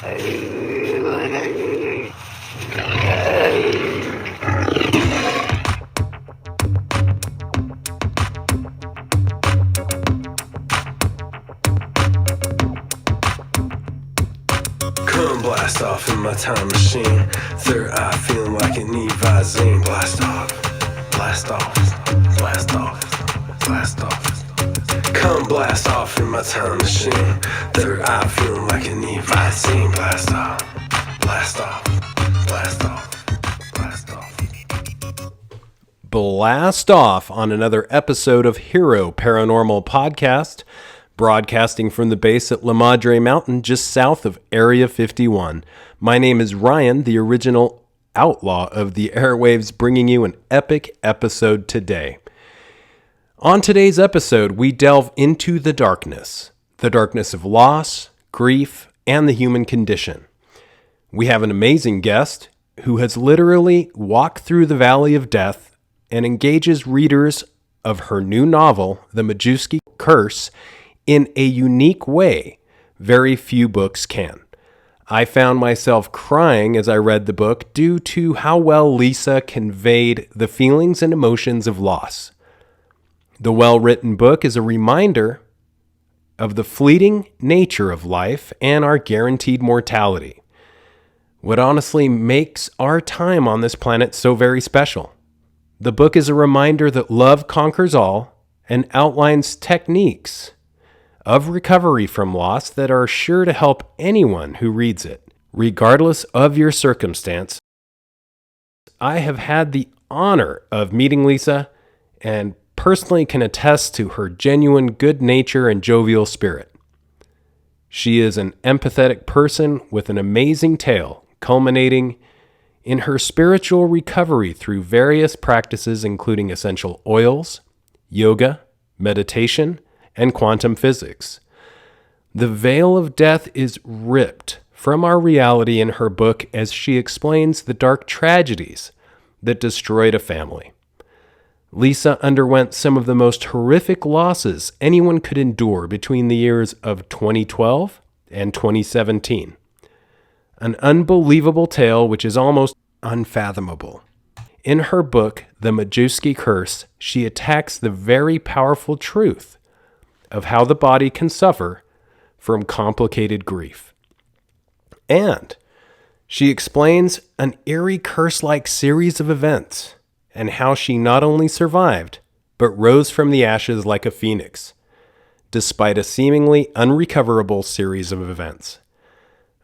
Come blast off in my time machine. Third eye feeling like an Visine. Blast off, blast off, blast off, blast off. Come blast off in my time machine. Third eye feeling like an Visine. Blast off, blast off, blast off, blast off. Blast off on another episode of Hero Paranormal Podcast, broadcasting from the base at La Madre Mountain just south of Area 51. My name is Ryan, the original outlaw of the airwaves, bringing you an epic episode today. On today's episode, we delve into the darkness of loss, grief, and the human condition. We have an amazing guest who has literally walked through the valley of death and engages readers of her new novel, The Majewski Curse, in a unique way very few books can. I found myself crying as I read the book due to how well Lisa conveyed the feelings and emotions of loss. The well-written book is a reminder of the fleeting nature of life and our guaranteed mortality. What honestly makes our time on this planet so very special. The book is a reminder that love conquers all and outlines techniques of recovery from loss that are sure to help anyone who reads it, regardless of your circumstance. I have had the honor of meeting Lisa and personally can attest to her genuine good nature and jovial spirit. She is an empathetic person with an amazing tale, culminating in her spiritual recovery through various practices including essential oils, yoga, meditation, and quantum physics. The veil of death is ripped from our reality in her book as she explains the dark tragedies that destroyed a family. Lisa underwent some of the most horrific losses anyone could endure between the years of 2012 and 2017. An unbelievable tale which is almost unfathomable. In her book, The Majewski Curse, she attacks the very powerful truth of how the body can suffer from complicated grief. And she explains an eerie curse-like series of events and how she not only survived, but rose from the ashes like a phoenix, despite a seemingly unrecoverable series of events.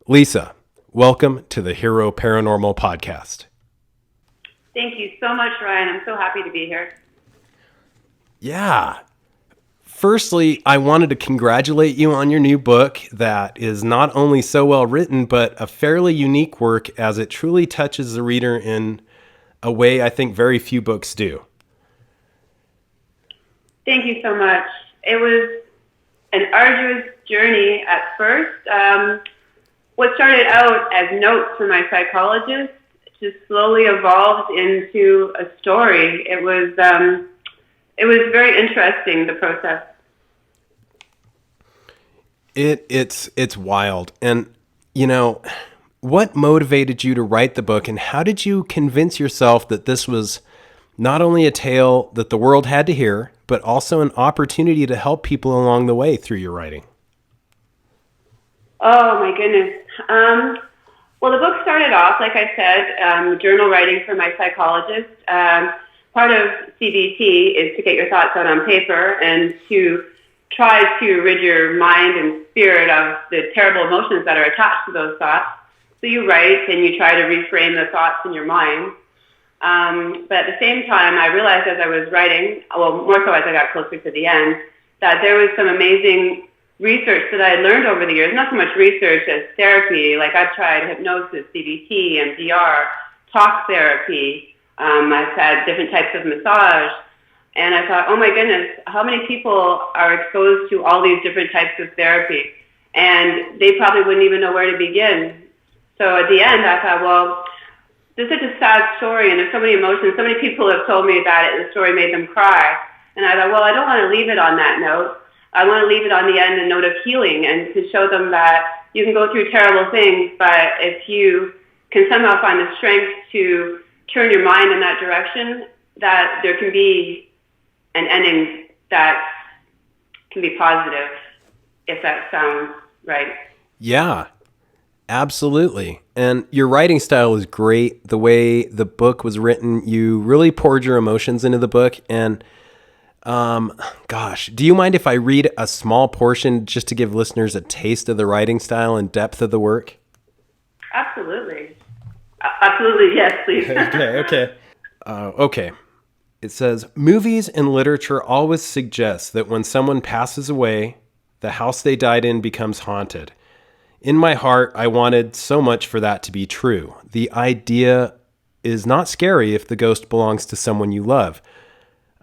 Lisa, welcome to the Hero Paranormal Podcast. Thank you so much, Ryan. I'm so happy to be here. Yeah. Firstly, I wanted to congratulate you on your new book that is not only so well written, but a fairly unique work as it truly touches the reader in a way I think very few books do. Thank you so much. It was an arduous journey at first. What started out as notes from my psychologist just slowly evolved into a story. It was very interesting, the process. It's wild. And, you know, what motivated you to write the book, and how did you convince yourself that this was not only a tale that the world had to hear, but also an opportunity to help people along the way through your writing? Oh, my goodness. Well, the book started off, like I said, journal writing for my psychologist. Part of CBT is to get your thoughts out on paper and to try to rid your mind and spirit of the terrible emotions that are attached to those thoughts. So you write and you try to reframe the thoughts in your mind. But at the same time, I realized as I was writing, well, more so as I got closer to the end, that there was some amazing research that I had learned over the years. Not so much research as therapy. Like I've tried hypnosis, CBT, MDR, talk therapy. I've had different types of massage. And I thought, oh my goodness, how many people are exposed to all these different types of therapy? And they probably wouldn't even know where to begin. So at the end, I thought, well, this is such a sad story, and there's so many emotions. So many people have told me that the story made them cry. And I thought, well, I don't want to leave it on that note. I want to leave it on the end, a note of healing, and to show them that you can go through terrible things, but if you can somehow find the strength to turn your mind in that direction, that there can be an ending that can be positive, if that sounds right. Yeah, absolutely. And your writing style is great. The way the book was written, you really poured your emotions into the book. And gosh, do you mind if I read a small portion just to give listeners a taste of the writing style and depth of the work? Absolutely. Absolutely, yes, please. Okay. It says, movies and literature always suggest that when someone passes away, the house they died in becomes haunted. In my heart, I wanted so much for that to be true. The idea is not scary if the ghost belongs to someone you love.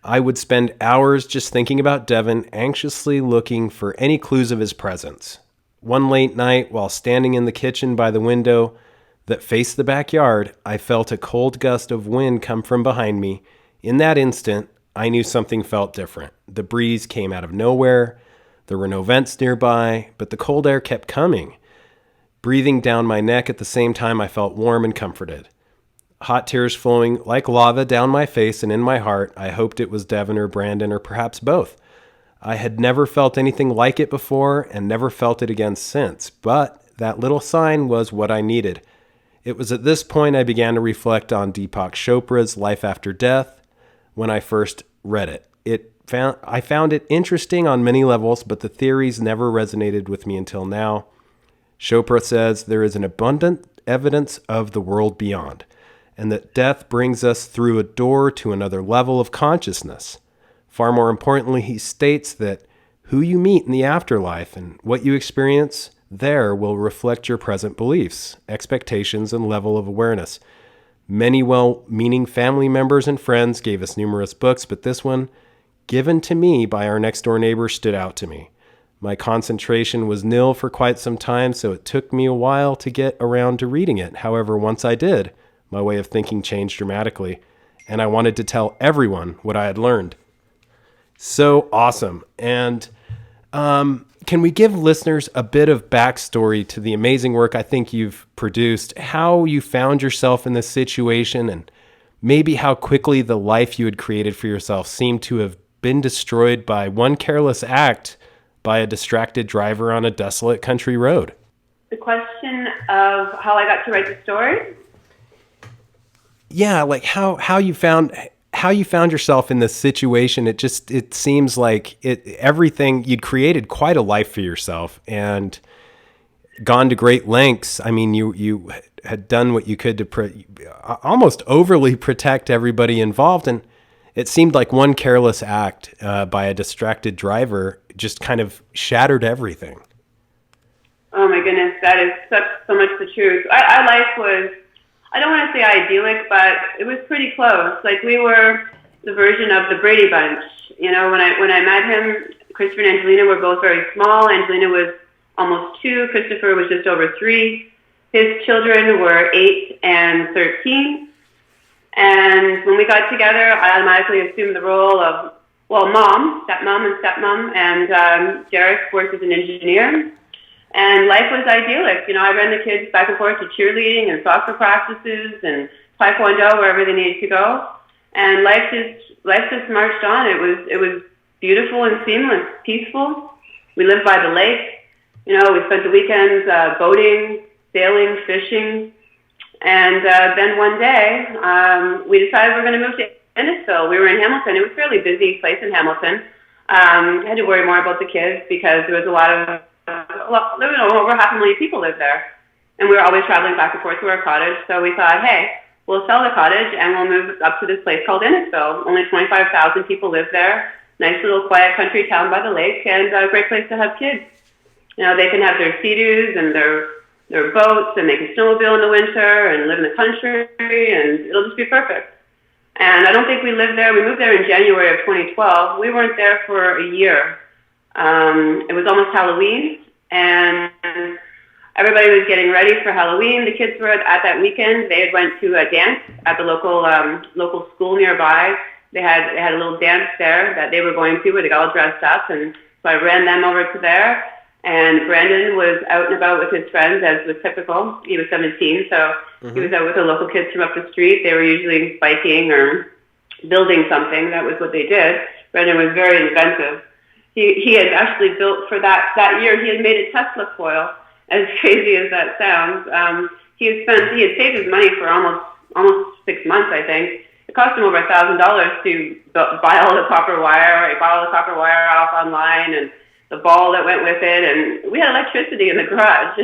I would spend hours just thinking about Devin, anxiously looking for any clues of his presence. One late night, while standing in the kitchen by the window that faced the backyard, I felt a cold gust of wind come from behind me. In that instant, I knew something felt different. The breeze came out of nowhere. There were no vents nearby, but the cold air kept coming. Breathing down my neck at the same time, I felt warm and comforted. Hot tears flowing like lava down my face and in my heart. I hoped it was Devin or Brandon or perhaps both. I had never felt anything like it before and never felt it again since, but that little sign was what I needed. It was at this point I began to reflect on Deepak Chopra's Life After Death when I first read it. I found it interesting on many levels, but the theories never resonated with me until now. Chopra says there is an abundant evidence of the world beyond, and that death brings us through a door to another level of consciousness. Far more importantly, he states that who you meet in the afterlife and what you experience there will reflect your present beliefs, expectations, and level of awareness. Many well-meaning family members and friends gave us numerous books, but this one, given to me by our next-door neighbor, stood out to me. My concentration was nil for quite some time, so it took me a while to get around to reading it. However, once I did, my way of thinking changed dramatically, and I wanted to tell everyone what I had learned. So awesome. And can we give listeners a bit of backstory to the amazing work I think you've produced, how you found yourself in this situation, and maybe how quickly the life you had created for yourself seemed to have been destroyed by one careless act by a distracted driver on a desolate country road? The question of how I got to write the story? Yeah, like how you found yourself in this situation. It seems like everything you'd created quite a life for yourself and gone to great lengths. I mean, you had done what you could to almost overly protect everybody involved, and it seemed like one careless act by a distracted driver just kind of shattered everything. Oh my goodness, that is so much the truth. Our life was, I don't want to say idyllic, but it was pretty close. Like, we were the version of the Brady Bunch. You know, when I met him, Christopher and Angelina were both very small. Angelina was almost 2. Christopher was just over 3. His children were 8 and 13. And when we got together, I automatically assumed the role of, mom, stepmom, and Derek worked as an engineer. And life was idyllic. You know, I ran the kids back and forth to cheerleading and soccer practices and taekwondo, wherever they needed to go. And life just marched on. It was beautiful and seamless, peaceful. We lived by the lake. You know, we spent the weekends boating, sailing, fishing. And then one day, we decided we were going to move to Innisfil. We were in Hamilton. It was a fairly busy place in Hamilton. I had to worry more about the kids because there was over 500,000 people lived there. And we were always traveling back and forth to our cottage. So we thought, hey, we'll sell the cottage and we'll move up to this place called Innisfil. Only 25,000 people live there. Nice little quiet country town by the lake, and a great place to have kids. You know, they can have their Sea-Doos and their boats, and they can snowmobile in the winter and live in the country, and it'll just be perfect. And I don't think we lived there. We moved there in January of 2012. We weren't there for a year. It was almost Halloween, and everybody was getting ready for Halloween. The kids were at that weekend. They had went to a dance at the local school nearby. They had a little dance there that they were going to where they got all dressed up, and so I ran them over to there. And Brandon was out and about with his friends, as was typical. He was 17, so he was out with the local kids from up the street. They were usually biking or building something. That was what they did. Brandon was very inventive. He had actually built for that year. He had made a Tesla coil. As crazy as that sounds, he had saved his money for almost 6 months, I think. It cost him over $1,000 to buy all the copper wire. He bought all the copper wire off online and the ball that went with it, and we had electricity in the garage.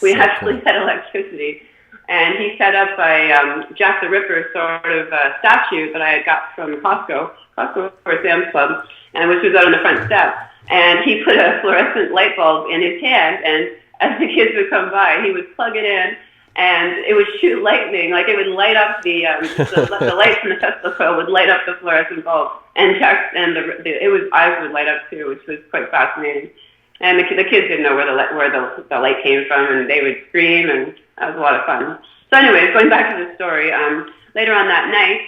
We actually had electricity. And he set up a Jack the Ripper sort of statue that I had got from Costco or Sam's Club, and which was out on the front step. And he put a fluorescent light bulb in his hand, and as the kids would come by, he would plug it in, and it would shoot lightning. Like it would light up the light from the Tesla coil would light up the fluorescent bulb, and eyes would light up too, which was quite fascinating. And the kids didn't know where the light came from, and they would scream, and that was a lot of fun. So, anyways, going back to the story, later on that night,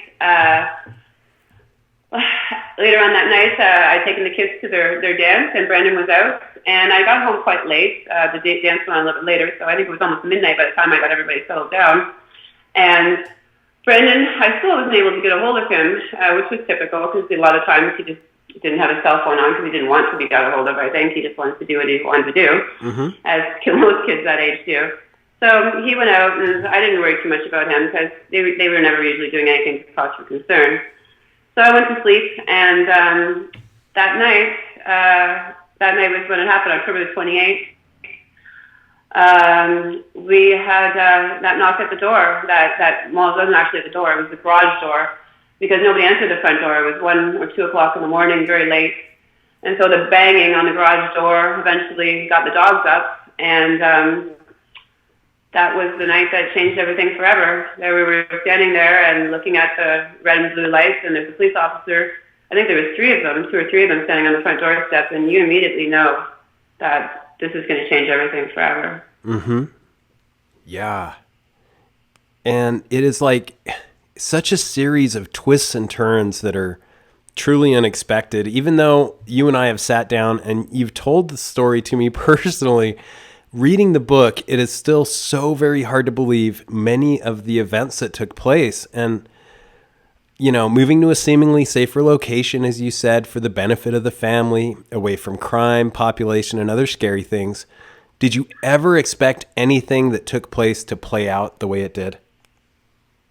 I'd taken the kids to their dance, and Brandon was out, and I got home quite late. The dance went on a little bit later, so I think it was almost midnight by the time I got everybody settled down. And Brandon, I still wasn't able to get a hold of him, which was typical, because a lot of times he just didn't have his cell phone on because he didn't want to be got a hold of. I think he just wanted to do what he wanted to do, as most kids that age do. So he went out, and I didn't worry too much about him because they were never usually doing anything to cause for concern. So I went to sleep, and that night was when it happened, October the 28th. We had that knock at the door. It wasn't actually at the door; it was the garage door, because nobody answered the front door. It was 1 or 2 o'clock in the morning, very late, and so the banging on the garage door eventually got the dogs up, and that was the night that changed everything forever. There we were standing there and looking at the red and blue lights, and there's a police officer. I think there was 2 or 3 of them standing on the front doorstep, and you immediately know that this is going to change everything forever. Yeah. And it is like such a series of twists and turns that are truly unexpected. Even though you and I have sat down and you've told the story to me personally, reading the book, it is still so very hard to believe many of the events that took place. And, you know, moving to a seemingly safer location, as you said, for the benefit of the family, away from crime, population, and other scary things. Did you ever expect anything that took place to play out the way it did?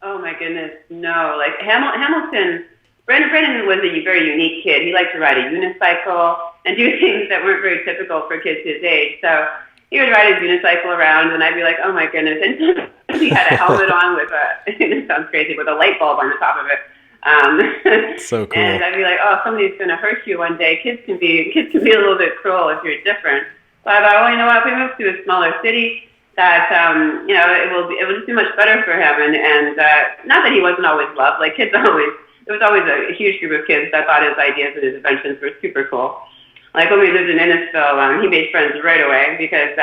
Oh my goodness, no. Like Hamilton, Brandon was a very unique kid. He liked to ride a unicycle and do things that weren't very typical for kids his age. So he would ride his unicycle around, and I'd be like, oh my goodness. And he had a helmet on with it sounds crazy, with a light bulb on the top of it. So cool. And I'd be like, oh, somebody's going to hurt you one day. Kids can be a little bit cruel if you're different. But I thought, oh, you know what? If we move to a smaller city, that it will just be much better for him. And not that he wasn't always loved. Like there was always a huge group of kids that thought his ideas and his inventions were super cool. Like when we lived in Innisfil, he made friends right away because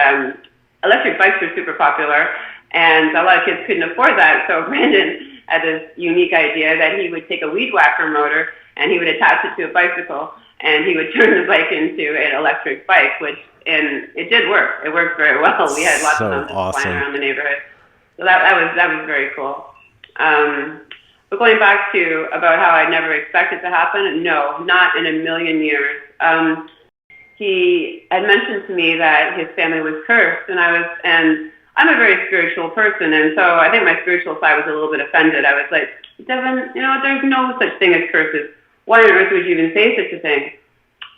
electric bikes were super popular, and a lot of kids couldn't afford that. So Brandon had this unique idea that he would take a weed whacker motor and he would attach it to a bicycle, and he would turn the bike into an electric bike, and it did work. It worked very well. We had lots of them flying around the neighborhood. So that was very cool. But going back to about how I never expected to happen, no, not in a million years. He had mentioned to me that his family was cursed, and I'm a very spiritual person, and so I think my spiritual side was a little bit offended. I was like, Devin, there's no such thing as curses. Why on earth would you even say such a thing?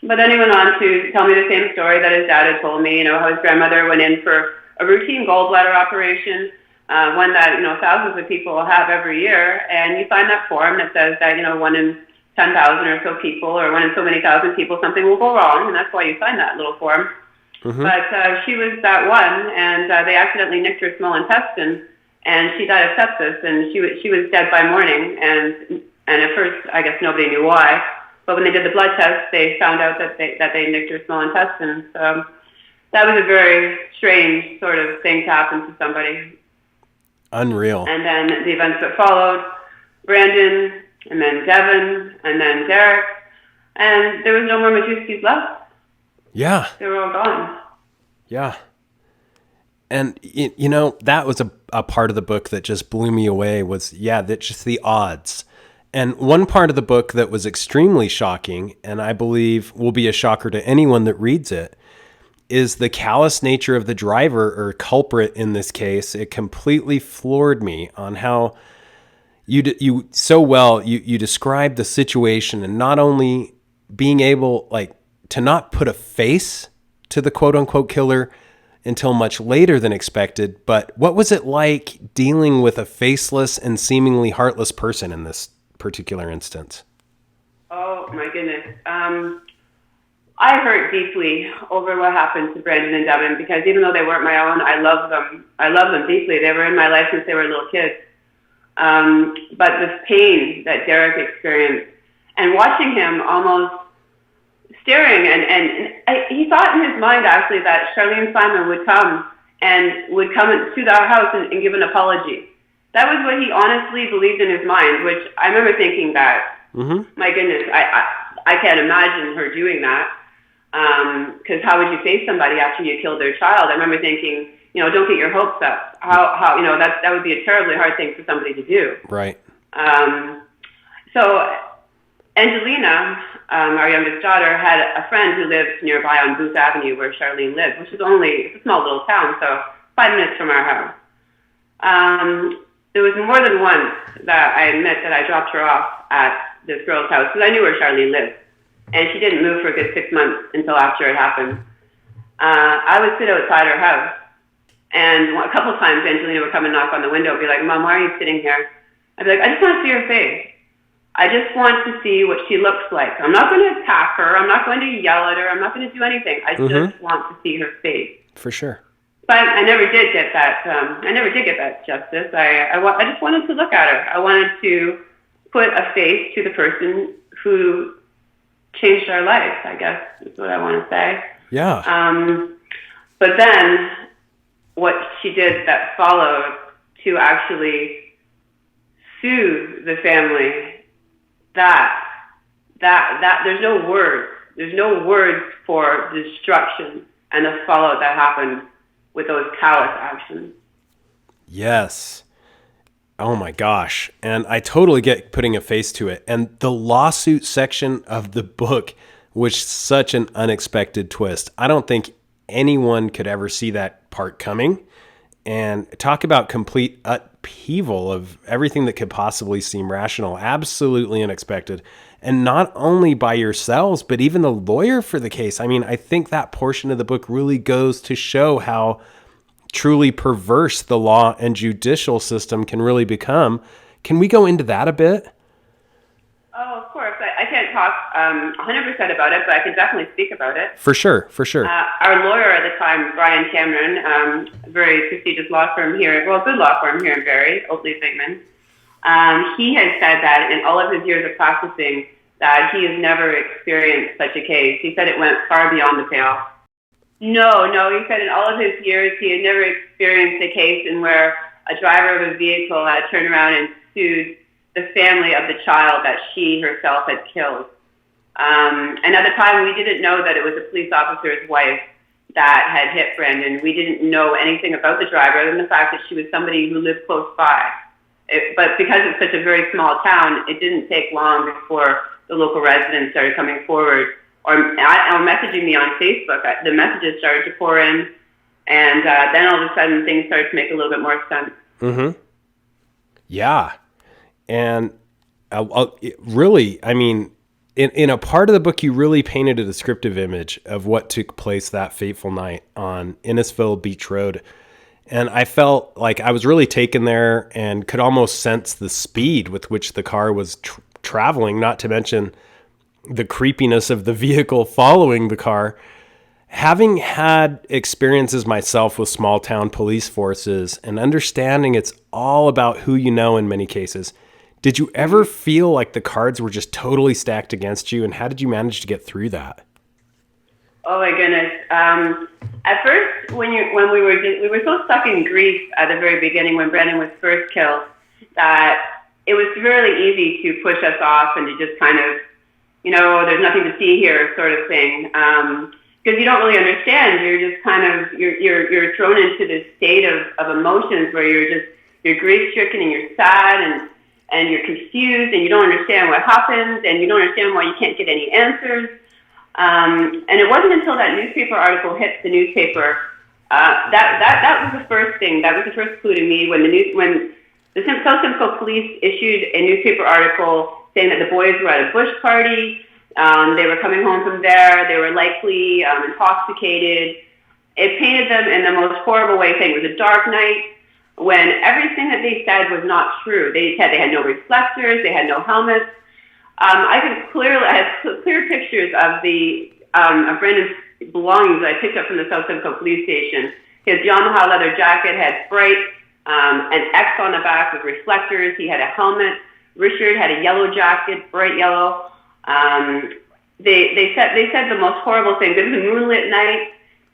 But then he went on to tell me the same story that his dad had told me, how his grandmother went in for a routine gallbladder operation, one that, thousands of people have every year, and you sign that form that says that, 1 in 10,000 or so people, or 1 in so many thousand people, something will go wrong, and that's why you sign that little form. Mm-hmm. But she was that one, and they accidentally nicked her small intestine, and she died of sepsis, and she was dead by morning, and at first, I guess nobody knew why. But when they did the blood test, they found out that they nicked her small intestine. So that was a very strange sort of thing to happen to somebody. Unreal. And then the events that followed, Brandon, and then Devin, and then Derek, and there was no more Majewskis left. Yeah. They were all gone. Yeah. And, you know, that was a part of the book that just blew me away was, that just the odds. And one part of the book that was extremely shocking, and I believe will be a shocker to anyone that reads it, is the callous nature of the driver or culprit in this case. It completely floored me on how you so well, you described the situation and not only being able to not put a face to the quote unquote killer until much later than expected. But what was it like dealing with a faceless and seemingly heartless person in this particular instance? Oh my goodness. I hurt deeply over what happened to Brandon and Devin because even though they weren't my own, I love them. I love them deeply. They were in my life since they were little kids. But the pain that Derek experienced and watching him almost staring he thought in his mind actually that Charlene Simon would come to our house and give an apology. That was what he honestly believed in his mind, which I remember thinking that, my goodness, I can't imagine her doing that. Because how would you face somebody after you killed their child? I remember thinking, don't get your hopes up. How that would be a terribly hard thing for somebody to do. Right. So Angelina, our youngest daughter, had a friend who lived nearby on Booth Avenue where Charlene lived, which is it's a small little town, so 5 minutes from our house. There was more than once that I admit that I dropped her off at this girl's house because I knew where Charlene lived. And she didn't move for a good 6 months until after it happened. I would sit outside her house, and a couple of times Angelina would come and knock on the window and be like, "Mom, why are you sitting here?" I'd be like, "I just want to see her face. I just want to see what she looks like. I'm not going to attack her. I'm not going to yell at her. I'm not going to do anything. I just want to see her face." For sure. But I never did get that. I never did get that justice. I just wanted to look at her. I wanted to put a face to the person who changed our life, I guess is what I want to say. Yeah. But then what she did that followed to actually sue the family, that there's no words. There's no words for the destruction and the fallout that happened with those callous actions. Yes. Oh my gosh. And I totally get putting a face to it. And the lawsuit section of the book was such an unexpected twist. I don't think anyone could ever see that part coming. And talk about complete upheaval of everything that could possibly seem rational. Absolutely unexpected. And not only by yourselves, but even the lawyer for the case. I mean, I think that portion of the book really goes to show how truly perverse the law and judicial system can really become. Can we go into that a bit? Oh, of course. I can't talk 100% about it, but I can definitely speak about it. For sure. Our lawyer at the time, Brian Cameron, a very prestigious law firm here, well, a good law firm here in Barrie, Oakley Figman, he has said that in all of his years of practicing that he has never experienced such a case. He said it went far beyond the pale. No, he said in all of his years he had never experienced a case in where a driver of a vehicle had turned around and sued the family of the child that she herself had killed. And at the time we didn't know that it was a police officer's wife that had hit Brandon. We didn't know anything about the driver other than the fact that she was somebody who lived close by. But because it's such a very small town, it didn't take long before the local residents started coming forward or messaging me on Facebook. The messages started to pour in, and then all of a sudden things started to make a little bit more sense. Mm-hmm. Yeah. And really, I mean, in a part of the book, you really painted a descriptive image of what took place that fateful night on Innisfil Beach Road. And I felt like I was really taken there and could almost sense the speed with which the car was traveling, not to mention the creepiness of the vehicle following the car. Having had experiences myself with small town police forces and understanding it's all about who you know in many cases, did you ever feel like the cards were just totally stacked against you, and how did you manage to get through that? Oh my goodness. At first, when we were so stuck in grief at the very beginning when Brandon was first killed, that it was really easy to push us off and to just kind of, there's nothing to see here sort of thing. because you don't really understand. You're just kind of you're thrown into this state of emotions where you're grief stricken and you're sad and you're confused and you don't understand what happens and you don't understand why you can't get any answers. And it wasn't until that newspaper article hit the newspaper that was the first thing. That was the first clue to me when the South Simcoe police issued a newspaper article saying that the boys were at a bush party. They were coming home from there. They were likely intoxicated. It painted them in the most horrible way, saying it was a dark night when everything that they said was not true. They said they had no reflectors, they had no helmets. I had clear pictures of of Brendan's belongings that I picked up from the South Simcoe police station. His Yamaha leather jacket had bright an X on the back with reflectors. He had a helmet. Richard had a yellow jacket, bright yellow. They said the most horrible things. It was a moonlit night.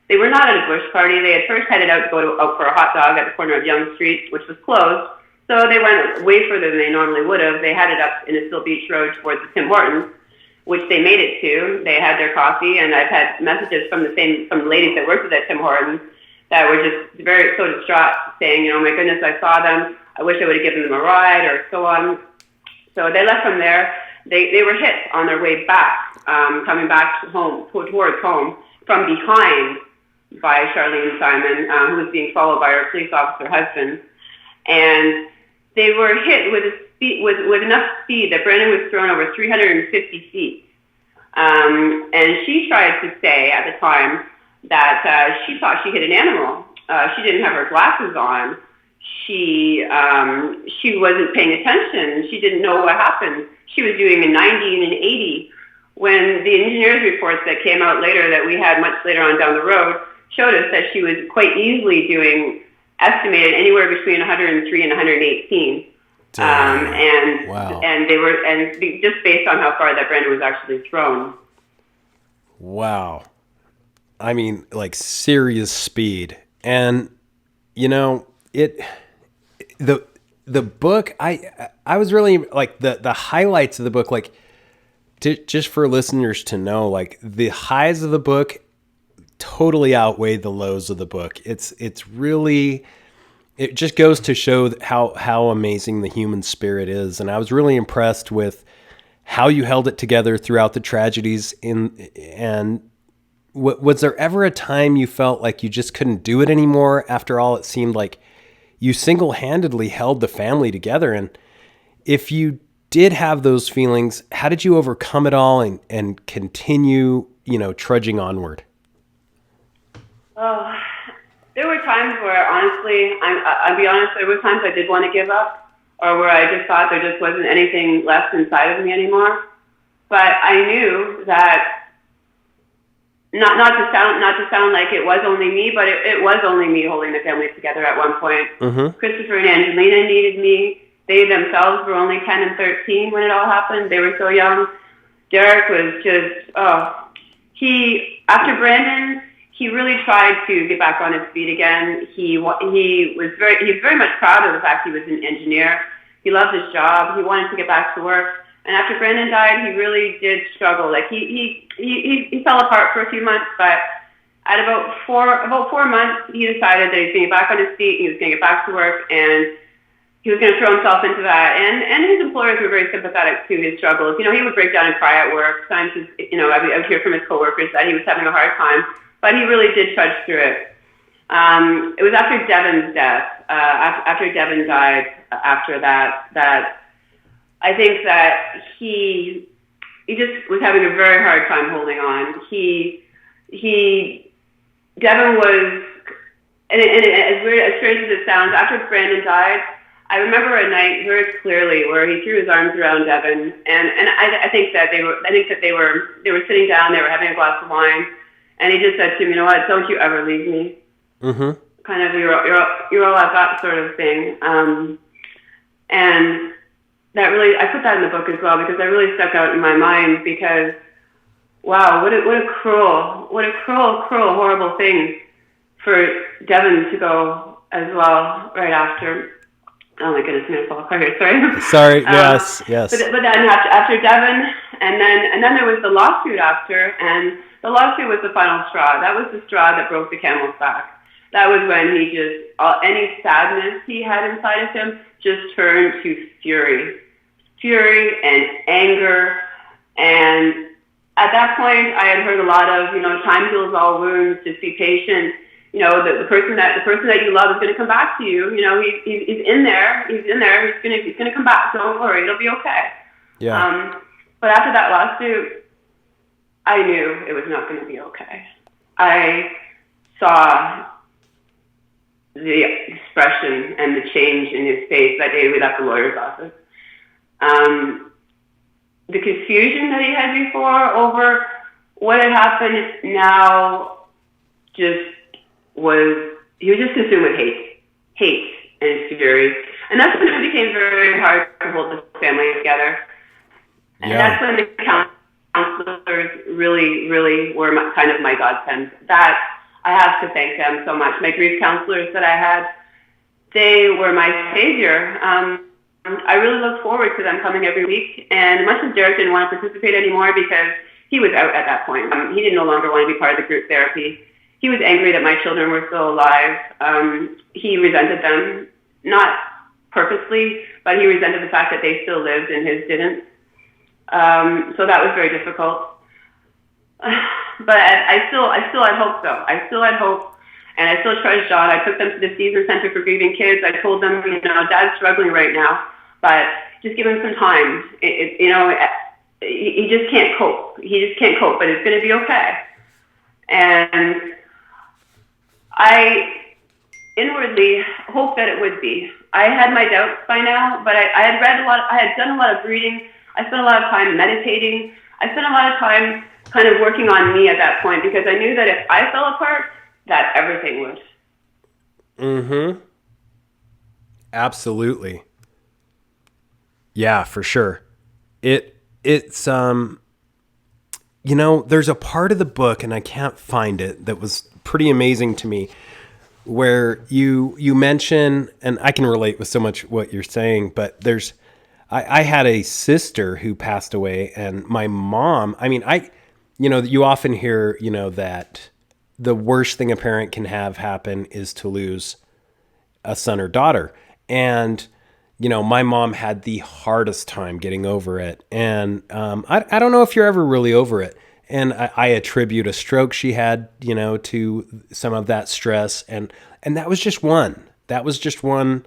They were not at a bush party. They had first headed out to go out for a hot dog at the corner of Yonge Street, which was closed. So they went way further than they normally would have. They headed up in a Still Beach Road towards the Tim Hortons, which they made it to. They had their coffee, and I've had messages from the ladies that worked at Tim Hortons that were just so distraught, saying, my goodness, I saw them. I wish I would have given them a ride, or so on. So they left from there. They were hit on their way back, coming back towards home from behind by Charlene Simon, who was being followed by her police officer husband, and they were hit with enough speed that Brendan was thrown over 350 feet. And she tried to say at the time that she thought she hit an animal. She didn't have her glasses on. She wasn't paying attention. She didn't know what happened. She was doing a 90 and an 80. When the engineer's reports that came out later, that we had much later on down the road, showed us that she was quite easily doing estimated anywhere between 103 and 118. Wow. And just based on how far that Brendan was actually thrown. Wow. I mean, like serious speed. And the book, I was really like the highlights of the book, like just for listeners to know, like the highs of the book totally outweigh the lows of the book. It's really, it just goes to show how amazing the human spirit is. And I was really impressed with how you held it together throughout the tragedies. And was there ever a time you felt like you just couldn't do it anymore? After all, it seemed like you single-handedly held the family together. And if you did have those feelings, how did you overcome it all and continue, trudging onward? Oh, there were times where, honestly, I'll be honest, there were times I did want to give up, or where I just thought there just wasn't anything left inside of me anymore. But I knew that, not to sound like it was only me, but it was only me holding the family together at one point. Mm-hmm. Christopher and Angelina needed me. They themselves were only 10 and 13 when it all happened. They were so young. Derek was just, after Brandon, he really tried to get back on his feet again. He was very much proud of the fact he was an engineer. He loved his job. He wanted to get back to work. And after Brandon died, he really did struggle. Like he fell apart for a few months, but at about 4 months, he decided that he was going to get back on his feet. He was going to get back to work, and he was going to throw himself into that. And his employers were very sympathetic to his struggles. He would break down and cry at work. Sometimes, I would hear from his coworkers that he was having a hard time. But he really did trudge through it. It was after Devin's death, after Devin died, after that I think that he just was having a very hard time holding on. Devin was, and as strange as it sounds, after Brandon died, I remember a night very clearly where he threw his arms around Devin, and I think that they were sitting down, they were having a glass of wine. And he just said to him, don't you ever leave me. Mm-hmm. Kind of, you're all I've got sort of thing. And that really, I put that in the book as well because that really stuck out in my mind because, wow, what a cruel, horrible thing for Devin to go as well right after. Oh my goodness, I'm going to fall apart here, sorry. Sorry, yes. But then after Devin, and then there was the lawsuit after, and the lawsuit was the final straw. That was the straw that broke the camel's back. That was when he just, any sadness he had inside of him just turned to fury and anger. And at that point, I had heard a lot of, time heals all wounds, just be patient. The person that you love is going to come back to you. He's in there. He's going to come back. Don't worry. It'll be okay. Yeah. But after that lawsuit, I knew it was not going to be okay. I saw the expression and the change in his face that day we left the lawyer's office. The confusion that he had before over what had happened now just was, he was just consumed with hate and fury. And that's when it became very hard to hold the family together. And that's when the counselors really were kind of my godsend. That, I have to thank them so much. My grief counselors that I had, they were my savior. I really look forward to them coming every week. And much as Derek didn't want to participate anymore because he was out at that point. He didn't no longer want to be part of the group therapy. He was angry that my children were still alive. He resented them, not purposely, but he resented the fact that they still lived and his didn't. So that was very difficult. But I still had hope, though. I still had hope, and I still trudged on. I took them to the Season Center for Grieving Kids. I told them, Dad's struggling right now, but just give him some time. He just can't cope. He just can't cope, but it's going to be okay. And I inwardly hoped that it would be. I had my doubts by now, but I had read a lot. I had done a lot of reading. I spent a lot of time meditating. I spent a lot of time kind of working on me at that point because I knew that if I fell apart, that everything would. Mm-hmm. Absolutely. Yeah, for sure. It's there's a part of the book, and I can't find it, that was pretty amazing to me, where you mention, and I can relate with so much what you're saying, but I had a sister who passed away, and my mom, you often hear, that the worst thing a parent can have happen is to lose a son or daughter. And, my mom had the hardest time getting over it. And I don't know if you're ever really over it. And I attribute a stroke she had, to some of that stress. And that was just one. That was just one,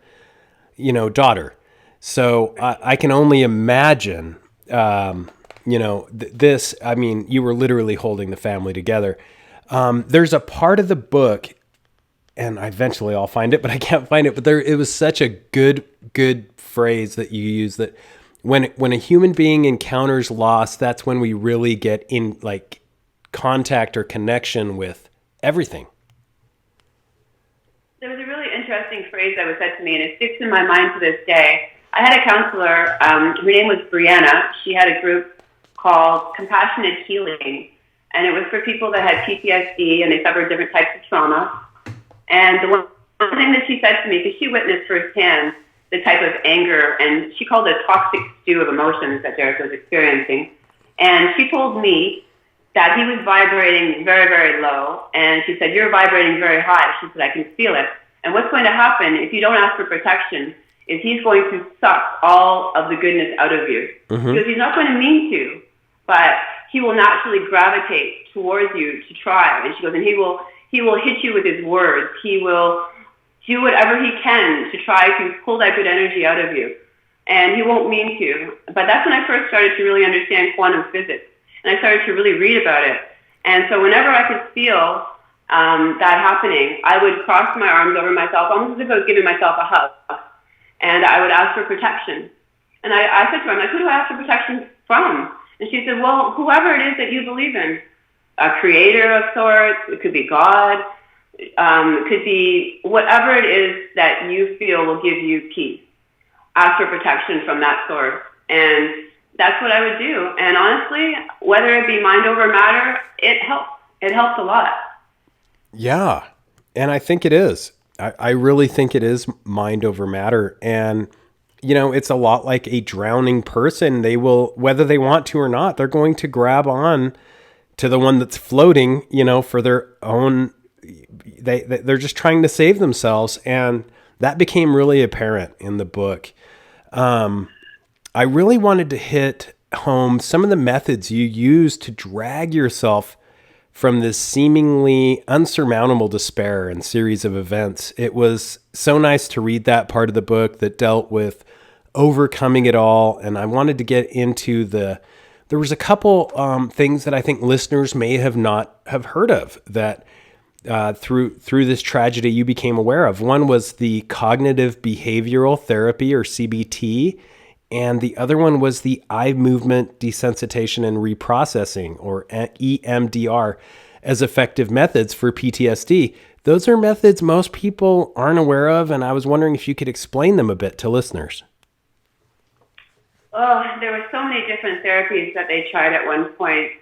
daughter. So I can only imagine, this. I mean, you were literally holding the family together. There's a part of the book, and eventually I'll find it, but I can't find it. But it was such a good phrase that you use, that when a human being encounters loss, that's when we really get in contact or connection with everything. There was a really interesting phrase that was said to me, and it sticks in my mind to this day. I had a counselor, her name was Brianna. She had a group called Compassionate Healing, and it was for people that had PTSD and they suffered different types of trauma. And the one thing that she said to me, because she witnessed firsthand the type of anger, and she called it a toxic stew of emotions that Derek was experiencing. And she told me that he was vibrating very, very low, and she said, "You're vibrating very high." She said, "I can feel it. And what's going to happen if you don't ask for protection is he's going to suck all of the goodness out of you." Mm-hmm. Because he's not going to mean to, but he will naturally gravitate towards you to try. And she goes, and he will hit you with his words. He will do whatever he can to try to pull that good energy out of you. And he won't mean to. But that's when I first started to really understand quantum physics. And I started to really read about it. And so whenever I could feel that happening, I would cross my arms over myself, almost as if I was giving myself a hug. And I would ask for protection. And I said to her, I'm like, who do I ask for protection from? And she said, well, whoever it is that you believe in, a creator of sorts, it could be God, it could be whatever it is that you feel will give you peace. Ask for protection from that source. And that's what I would do. And honestly, whether it be mind over matter, it helps. It helps a lot. Yeah. And I think it is. I really think it is mind over matter. And, it's a lot like a drowning person. They will, whether they want to or not, they're going to grab on to the one that's floating, for their own, they're just trying to save themselves. And that became really apparent in the book. I really wanted to hit home some of the methods you use to drag yourself from this seemingly unsurmountable despair and series of events. It was so nice to read that part of the book that dealt with overcoming it all. And I wanted to get into there was a couple things that I think listeners may not have heard of that through this tragedy you became aware of. One was the cognitive behavioral therapy, or CBT, and the other one was the eye movement desensitization and reprocessing, or EMDR, as effective methods for PTSD. Those are methods most people aren't aware of, and I was wondering if you could explain them a bit to listeners. Oh, there were so many different therapies that they tried at one point.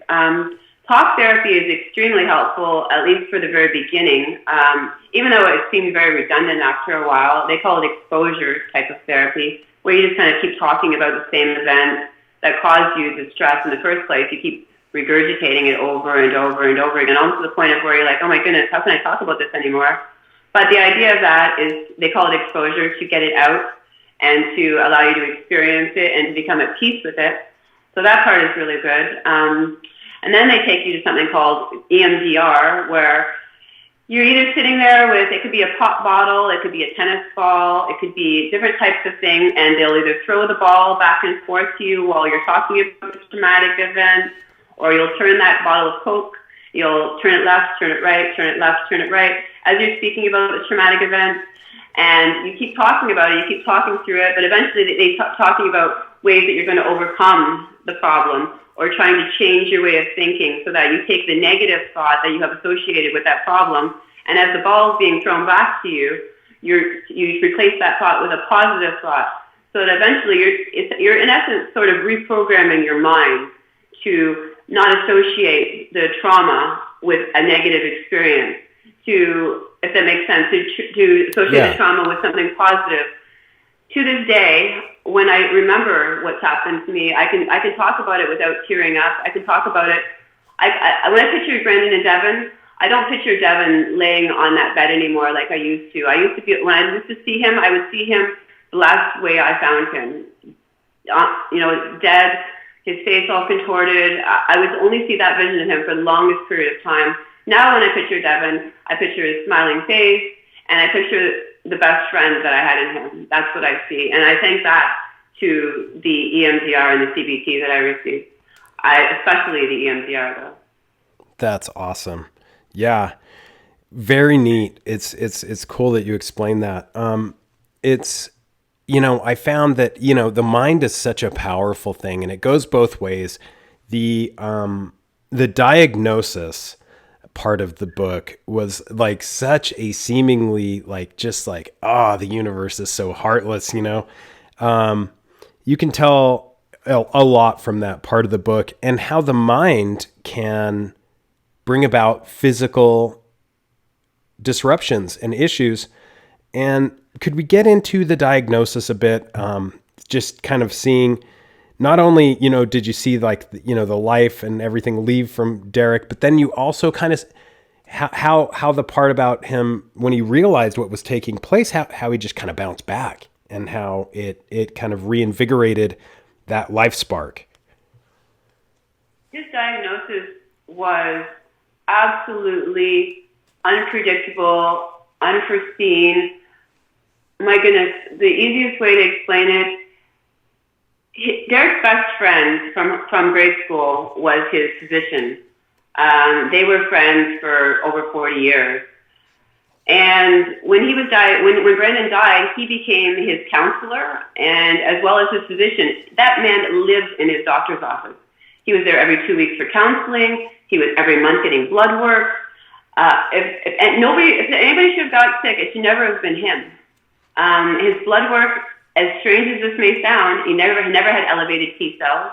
Talk therapy is extremely helpful, at least for the very beginning. Even though it seemed very redundant after a while, they call it exposure type of therapy, where you just kind of keep talking about the same event that caused you the stress in the first place. You keep regurgitating it over and over and over again, almost to the point of where you're like, oh my goodness, how can I talk about this anymore? But the idea of that is they call it exposure, to get it out and to allow you to experience it and to become at peace with it. So that part is really good. And then they take you to something called EMDR, where you're either sitting there with, it could be a pop bottle, it could be a tennis ball, it could be different types of things, and they'll either throw the ball back and forth to you while you're talking about the traumatic event, or you'll turn that bottle of Coke, you'll turn it left, turn it right, turn it left, turn it right, as you're speaking about the traumatic event, and you keep talking about it, you keep talking through it, but eventually they talking about ways that you're going to overcome the problem, or trying to change your way of thinking so that you take the negative thought that you have associated with that problem, and as the ball is being thrown back to you, you replace that thought with a positive thought, so that eventually you're in essence sort of reprogramming your mind to not associate the trauma with a negative experience, to, if that makes sense, to associate the trauma with something positive. To this day, when I remember what's happened to me, I can talk about it without tearing up. I can talk about it. When I picture Brandon and Devin, I don't picture Devin laying on that bed anymore like I used to. When I used to see him, I would see him the last way I found him. Dead, his face all contorted. I would only see that vision of him for the longest period of time. Now when I picture Devin, I picture his smiling face, and I picture the best friend that I had in him. That's what I see. And I thank that to the EMDR and the CBT that I received. Especially the EMDR, though. That's awesome. Yeah. Very neat. It's cool that you explained that. I found that, the mind is such a powerful thing, and it goes both ways. The diagnosis part of the book was like such a seemingly the universe is so heartless, you can tell a lot from that part of the book, and how the mind can bring about physical disruptions and issues. And could we get into the diagnosis a bit? Just kind of seeing, not only, did you see the life and everything leave from Derek, but then you also kind of how the part about him when he realized what was taking place, how he just kind of bounced back, and how it kind of reinvigorated that life spark. His diagnosis was absolutely unpredictable, unforeseen. My goodness, the easiest way to explain it, Derek's best friend from grade school was his physician. They were friends for over 40 years. And when he was when Brandon died, he became his counselor and as well as his physician. That man lived in his doctor's office. He was there every 2 weeks for counseling. He was every month getting blood work. If anybody should have got sick, it should never have been him. His blood work, as strange as this may sound, he never had elevated T cells.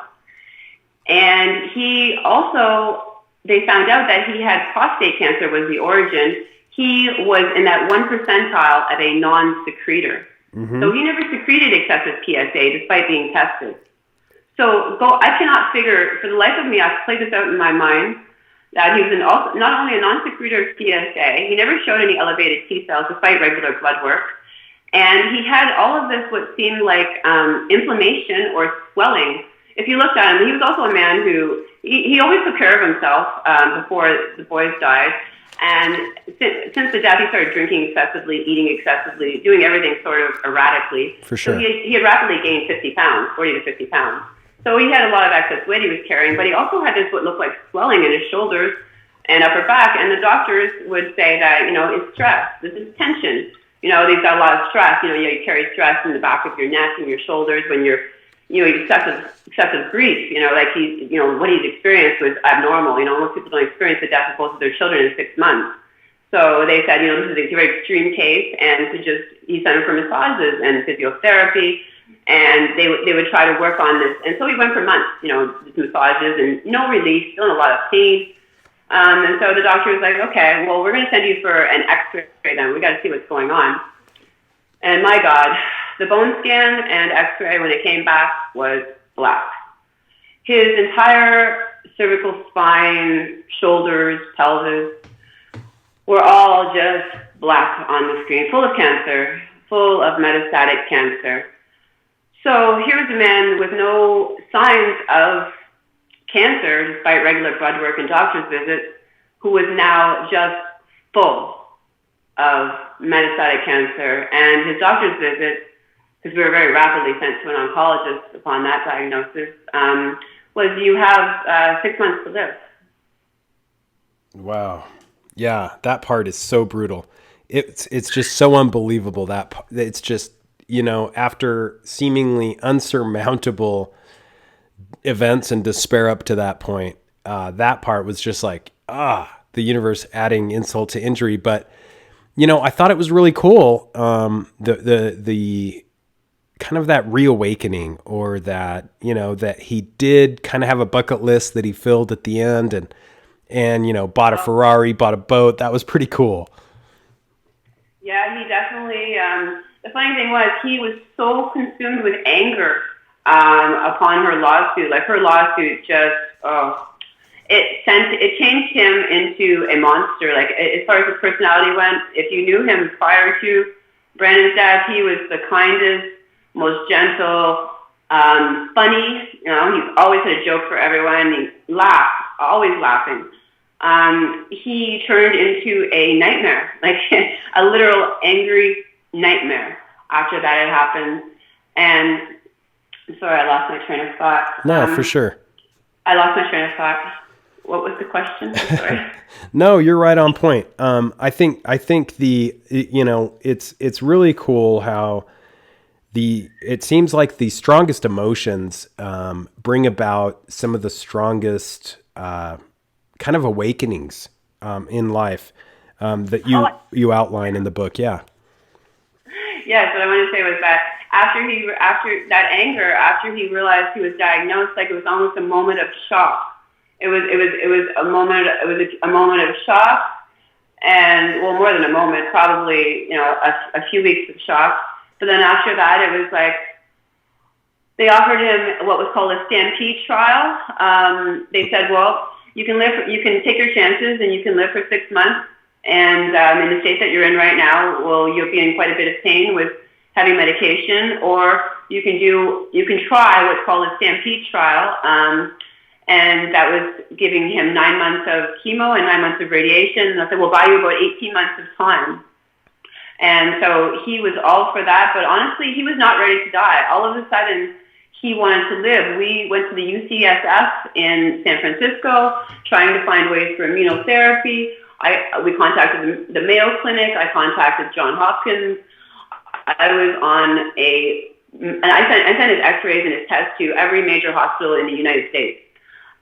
And he also, they found out that he had prostate cancer was the origin. He was in that 1 percentile of a non-secretor. Mm-hmm. So he never secreted excessive PSA despite being tested. So I cannot figure, for the life of me, I've played this out in my mind. that he was not only a non-secretor of PSA, he never showed any elevated T cells despite regular blood work, and he had all of this what seemed like inflammation or swelling. If you looked at him, he was also a man who, he always took care of himself before the boys died. And since the death, he started drinking excessively, eating excessively, doing everything sort of erratically. For sure. So he had rapidly gained 50 pounds, 40 to 50 pounds. So he had a lot of excess weight he was carrying, but he also had this what looked like swelling in his shoulders and upper back. And the doctors would say that, it's stress. This is tension. He's got a lot of stress. You carry stress in the back of your neck and your shoulders when you're, excessive grief. What he's experienced was abnormal. Most people don't experience the death of both of their children in 6 months. So they said, this is a very extreme case, and he sent him for massages and physiotherapy, and they would try to work on this. And so he went for months, massages and no relief, still in a lot of pain. And so the doctor was like, okay, well, we're going to send you for an X-ray then. We got to see what's going on. And my God, the bone scan and X-ray, when it came back, was black. His entire cervical spine, shoulders, pelvis were all just black on the screen, full of cancer, full of metastatic cancer. So here's a man with no signs of cancer, despite regular blood work and doctor's visits, who was now just full of metastatic cancer. And his doctor's visit, because we were very rapidly sent to an oncologist upon that diagnosis, was you have 6 months to live. Wow. Yeah, that part is so brutal. It's just so unbelievable that it's just, after seemingly unsurmountable events and despair up to that point, that part was just like, the universe adding insult to injury. But, I thought it was really cool. The kind of that reawakening, or that, that he did kind of have a bucket list that he filled at the end, and bought a Ferrari, bought a boat. That was pretty cool. Yeah, he definitely, the funny thing was he was so consumed with anger upon her lawsuit. Like, her lawsuit just, it changed him into a monster. Like, as far as his personality went, if you knew him prior to Brandon's death, he was the kindest, most gentle, funny. He always had a joke for everyone. He laughed, always laughing. He turned into a nightmare, like a literal angry nightmare after that had happened. And I'm sorry, I lost my train of thought. No, for sure. I lost my train of thought. What was the question? I'm sorry. No, you're right on point. I think it's really cool how it seems like the strongest emotions bring about some of the strongest kind of awakenings in life that you outline in the book. Yeah. Yes, what I wanted to say was that after that anger, after he realized he was diagnosed, like, it was almost a moment of shock. It was a moment of shock, and, well, more than a moment, probably, a few weeks of shock. But then after that, it was like they offered him what was called a Stampede Trial. They said, well, you can take your chances and you can live for 6 months. And in the state that you're in right now, well, you'll be in quite a bit of pain with heavy medication, or you can try what's called a Stampede Trial. And that was giving him 9 months of chemo and 9 months of radiation. And I said, we'll buy you about 18 months of time. And so he was all for that, but honestly, he was not ready to die. All of a sudden, he wanted to live. We went to the UCSF in San Francisco, trying to find ways for immunotherapy. We contacted the Mayo Clinic. I contacted Johns Hopkins. I was on and I sent his X-rays and his tests to every major hospital in the United States.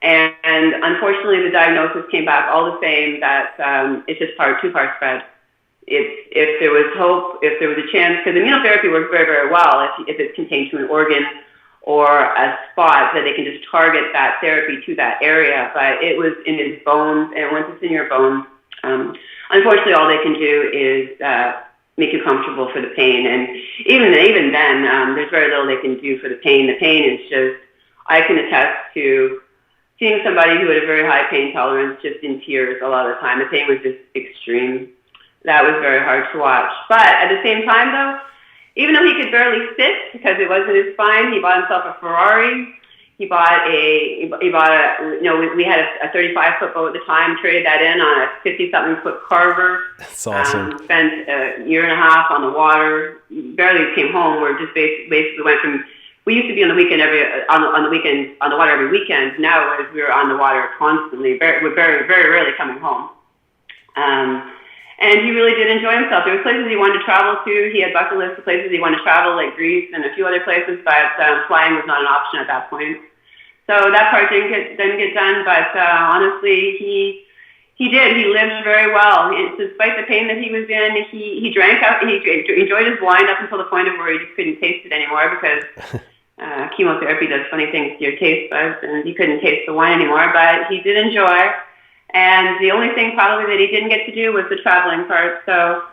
And unfortunately, the diagnosis came back all the same, that it's just too far spread. If there was hope, if there was a chance, because immunotherapy works very, very well if it's contained to an organ or a spot, that they can just target that therapy to that area. But it was in his bones, and once it's in your bones, unfortunately, all they can do is make you comfortable for the pain. And even then, there's very little they can do for the pain. The pain is just, I can attest to seeing somebody who had a very high pain tolerance just in tears a lot of the time. The pain was just extreme. That was very hard to watch. But at the same time, though, even though he could barely sit because it wasn't his spine, he bought himself a Ferrari. He bought a, we had a 35-foot boat at the time, traded that in on a 50-something foot Carver. That's awesome. Spent a year and a half on the water. Barely came home. We're just basically went from, we used to be on the weekend on the water every weekend. Now we were on the water constantly. We're very, very rarely coming home. And he really did enjoy himself. There were places he wanted to travel to. He had bucket lists of places he wanted to travel, like Greece and a few other places, but flying was not an option at that point. So that part didn't get done, but honestly, he did. He lived very well. Despite the pain that he was in, he drank up. He enjoyed his wine up until the point of where he just couldn't taste it anymore because chemotherapy does funny things to your taste buds, and he couldn't taste the wine anymore, but he did enjoy. And the only thing probably that he didn't get to do was the traveling part. So,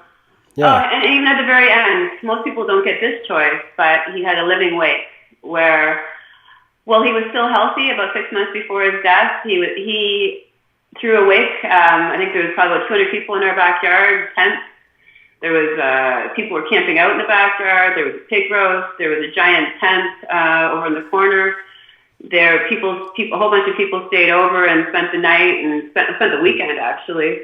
and even at the very end, most people don't get this choice, but he had a living wake where, well, he was still healthy. About 6 months before his death, he threw a wake. I think there was probably about 200 people in our backyard, tents. There was people were camping out in the backyard. There was a pig roast. There was a giant tent over in the corner. There, a whole bunch of people stayed over and spent the night and spent the weekend actually.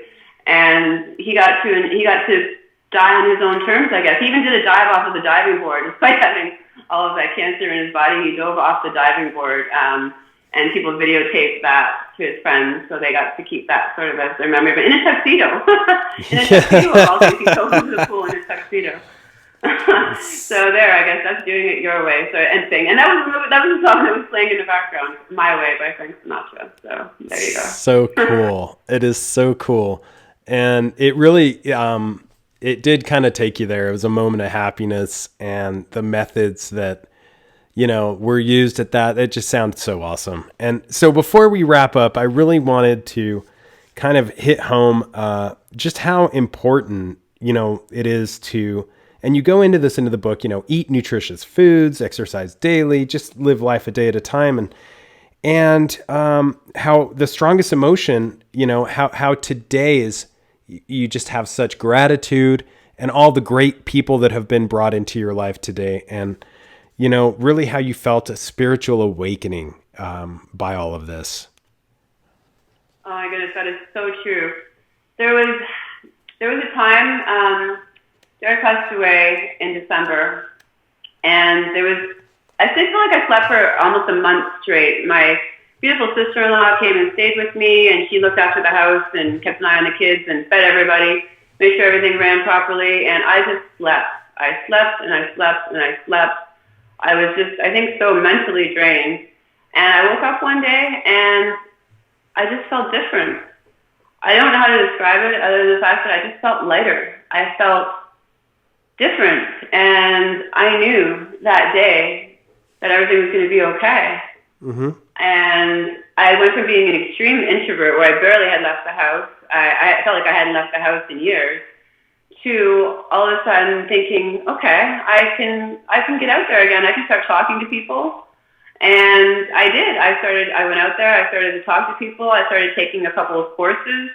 And he got to die on his own terms, I guess. He even did a dive off of the diving board, despite having all of that cancer in his body. He dove off the diving board, and people videotaped that to his friends, so they got to keep that sort of as their memory. But in a tuxedo, he dove into the pool in a tuxedo. So there, I guess that's doing it your way. So and that was a song that was playing in the background, "My Way" by Frank Sinatra. So there you go. So cool. It is so cool, and it really it did kind of take you there. It was a moment of happiness, and the methods that were used at that. It just sounded so awesome. And so before we wrap up, I really wanted to kind of hit home just how important it is to. And you go into the book, eat nutritious foods, exercise daily, just live life a day at a time. And how the strongest emotion, how today is, you just have such gratitude and all the great people that have been brought into your life today. And, really how you felt a spiritual awakening by all of this. Oh my goodness, that is so true. There was a time, Derek passed away in December, and I feel like I slept for almost a month straight. My beautiful sister-in-law came and stayed with me, and she looked after the house and kept an eye on the kids and fed everybody, made sure everything ran properly, and I just slept. I slept and I slept and I slept. I was just, I think, so mentally drained. And I woke up one day and I just felt different. I don't know how to describe it other than the fact that I just felt lighter. I felt different, and I knew that day that everything was going to be okay. Mm-hmm. And I went from being an extreme introvert where I barely had left the house, I felt like I hadn't left the house in years, to all of a sudden thinking, okay, I can get out there again. I can start talking to people. And I did. I went out there. I started to talk to people. I started taking a couple of courses.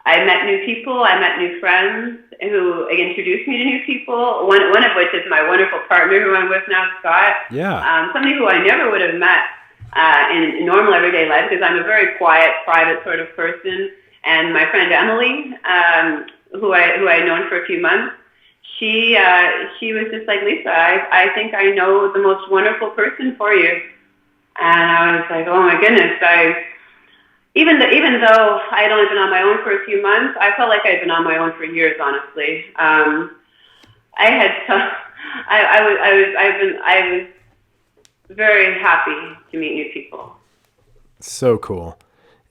I met new people. I met new friends who introduced me to new people, one of which is my wonderful partner who I'm with now, Scott. Yeah. Somebody who I never would have met in normal everyday life, because I'm a very quiet, private sort of person. And my friend Emily, who I had known for a few months, she was just like, Lisa, I think I know the most wonderful person for you. And I was like, oh my goodness, even though I had only been on my own for a few months, I felt like I had been on my own for years, honestly. I was very happy to meet new people. So cool.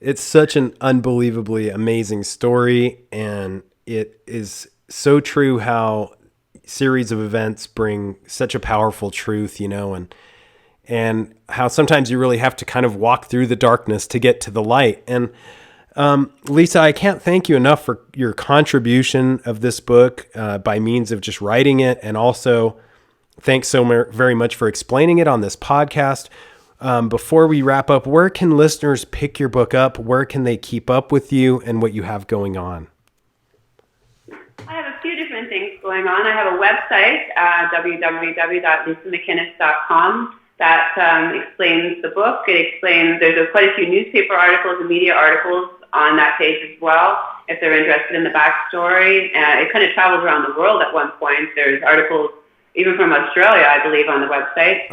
It's such an unbelievably amazing story, and it is so true how series of events bring such a powerful truth, and how sometimes you really have to kind of walk through the darkness to get to the light. And Lisa, I can't thank you enough for your contribution of this book by means of just writing it, and also thanks so very much for explaining it on this podcast. Before we wrap up, where can listeners pick your book up? Where can they keep up with you and what you have going on? I have a few different things going on. I have a website, www.lisamcinnes.com, that explains the book. It explains, there's quite a few newspaper articles and media articles on that page as well, if they're interested in the backstory. It kind of travels around the world at one point. There's articles even from Australia, I believe, on the website.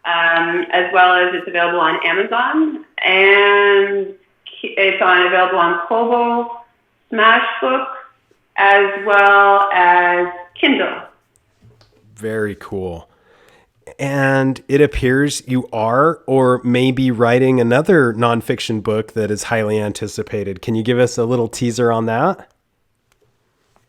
As well as it's available on Amazon, and it's available on Kobo, Smashbook, as well as Kindle. Very cool. And it appears you are or may be writing another nonfiction book that is highly anticipated. Can you give us a little teaser on that?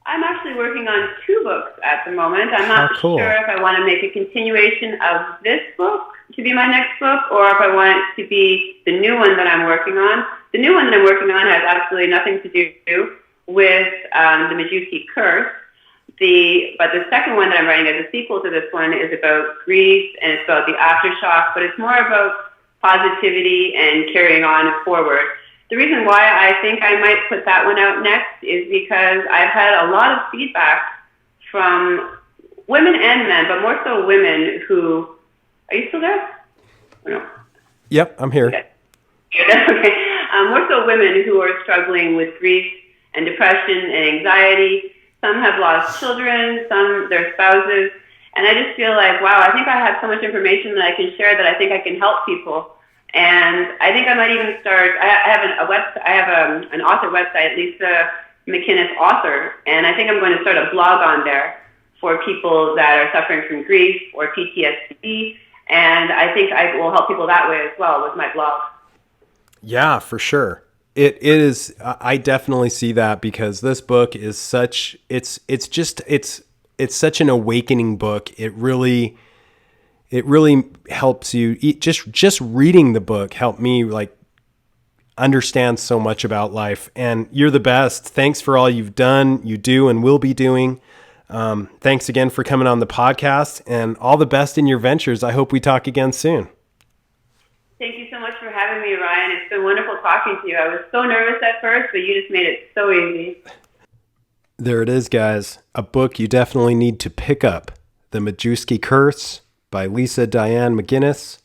I'm actually working on 2 books at the moment. I'm not sure if I want to make a continuation of this book to be my next book, or if I want it to be the new one that I'm working on. The new one that I'm working on has absolutely nothing to do with the Majewski curse. But the second one that I'm writing as a sequel to this one is about grief, and it's about the aftershock, but it's more about positivity and carrying on forward. The reason why I think I might put that one out next is because I've had a lot of feedback from women and men, but more so women who... Are you still there? Or no? Yep, I'm here. Okay. Okay. More so women who are struggling with grief and depression and anxiety. Some have lost children, some their spouses. And I just feel like, wow, I think I have so much information that I can share that I think I can help people. And I think I might even start. I have an author website, Lisa Mcinnes Author, and I think I'm going to start a blog on there for people that are suffering from grief or PTSD, and I think I will help people that way as well with my blog. Yeah, for sure. It is. I definitely see that, because this book is such. It's such an awakening book. It really helps you. Just reading the book helped me understand so much about life. And you're the best. Thanks for all you've done, you do, and will be doing. Thanks again for coming on the podcast, and all the best in your ventures. I hope we talk again soon. Thank you so much for having me, Ryan. It's been wonderful talking to you. I was so nervous at first, but you just made it so easy. There it is, guys. A book you definitely need to pick up. The Majewski Curse by Lisa Diane Mcinnes.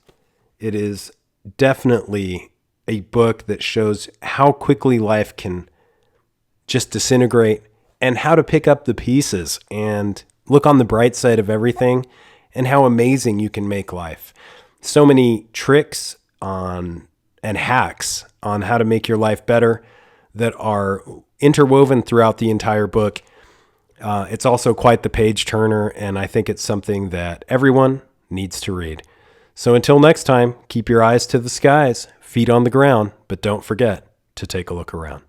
It is definitely a book that shows how quickly life can just disintegrate, and how to pick up the pieces and look on the bright side of everything, and how amazing you can make life. So many tricks and hacks on how to make your life better that are interwoven throughout the entire book. It's also quite the page turner, and I think it's something that everyone needs to read. So until next time, keep your eyes to the skies, feet on the ground, but don't forget to take a look around.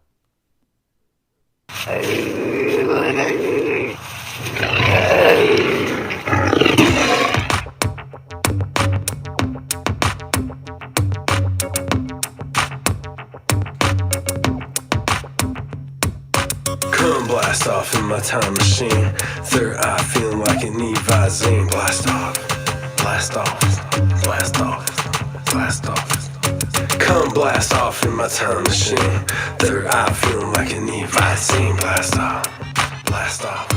Come blast off in my time machine. Third eye feeling like it need Visine. Blast off, blast off, blast off, blast off. Come blast off in my time machine. Third eye feeling like it need Visine. Blast off, blast off.